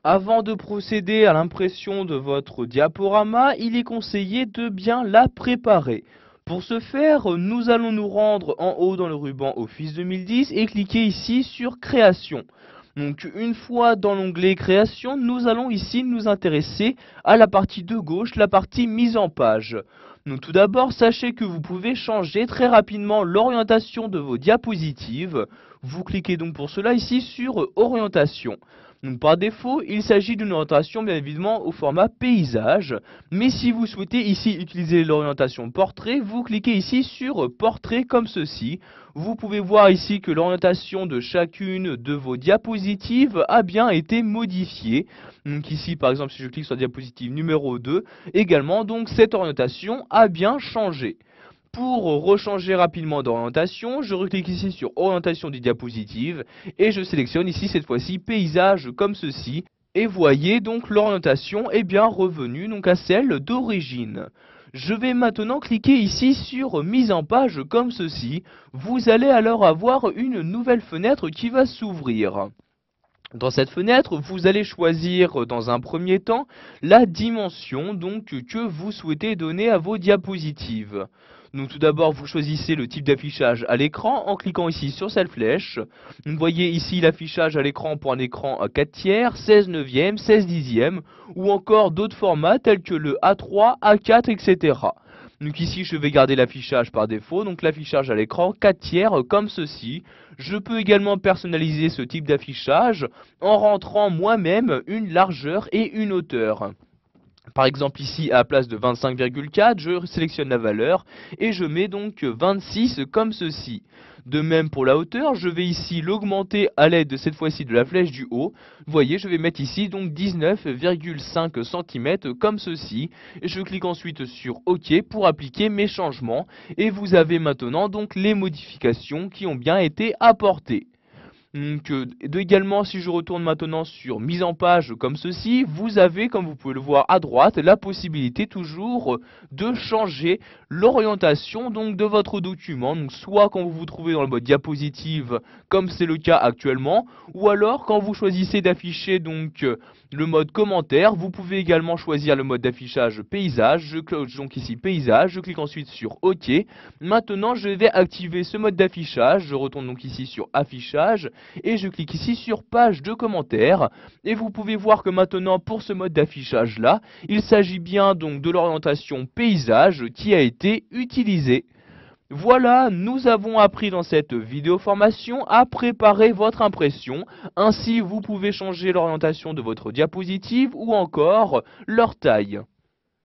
Avant de procéder à l'impression de votre diaporama, il est conseillé de bien la préparer. Pour ce faire, nous allons nous rendre en haut dans le ruban Office 2010 et cliquer ici sur Création. Donc une fois dans l'onglet Création, nous allons ici nous intéresser à la partie de gauche, la partie mise en page. Donc tout d'abord, sachez que vous pouvez changer très rapidement l'orientation de vos diapositives. Vous cliquez donc pour cela ici sur Orientation. Donc par défaut, il s'agit d'une orientation bien évidemment au format paysage, mais si vous souhaitez ici utiliser l'orientation portrait, vous cliquez ici sur portrait comme ceci. Vous pouvez voir ici que l'orientation de chacune de vos diapositives a bien été modifiée. Donc ici par exemple si je clique sur la diapositive numéro 2, également donc cette orientation a bien changé. Pour rechanger rapidement d'orientation, je reclique ici sur orientation des diapositives et je sélectionne ici cette fois-ci paysage comme ceci. Et voyez donc l'orientation est bien revenue donc à celle d'origine. Je vais maintenant cliquer ici sur mise en page comme ceci. Vous allez alors avoir une nouvelle fenêtre qui va s'ouvrir. Dans cette fenêtre, vous allez choisir dans un premier temps la dimension donc que vous souhaitez donner à vos diapositives. Donc tout d'abord, vous choisissez le type d'affichage à l'écran en cliquant ici sur cette flèche. Vous voyez ici l'affichage à l'écran pour un écran à 4 tiers, 16 neuvième, 16 dixième ou encore d'autres formats tels que le A3, A4, etc. Donc ici, je vais garder l'affichage par défaut, donc l'affichage à l'écran 4 tiers comme ceci. Je peux également personnaliser ce type d'affichage en rentrant moi-même une largeur et une hauteur. Par exemple ici à la place de 25,4, je sélectionne la valeur et je mets donc 26 comme ceci. De même pour la hauteur, je vais ici l'augmenter à l'aide de cette fois-ci de la flèche du haut. Vous voyez, je vais mettre ici donc 19,5 cm comme ceci. Et je clique ensuite sur OK pour appliquer mes changements. Et vous avez maintenant donc les modifications qui ont bien été apportées. Donc, également, si je retourne maintenant sur mise en page comme ceci, vous avez, comme vous pouvez le voir à droite, la possibilité toujours de changer l'orientation donc de votre document. Donc, soit quand vous vous trouvez dans le mode diapositive, comme c'est le cas actuellement, ou alors quand vous choisissez d'afficher donc le mode commentaire, vous pouvez également choisir le mode d'affichage paysage. Je clique donc ici paysage, je clique ensuite sur OK. Maintenant, je vais activer ce mode d'affichage. Je retourne donc ici sur affichage et je clique ici sur page de commentaires et vous pouvez voir que maintenant pour ce mode d'affichage là, il s'agit bien donc de l'orientation paysage qui a été utilisée. Voilà, nous avons appris dans cette vidéo formation à préparer votre impression. Ainsi, vous pouvez changer l'orientation de votre diapositive ou encore leur taille.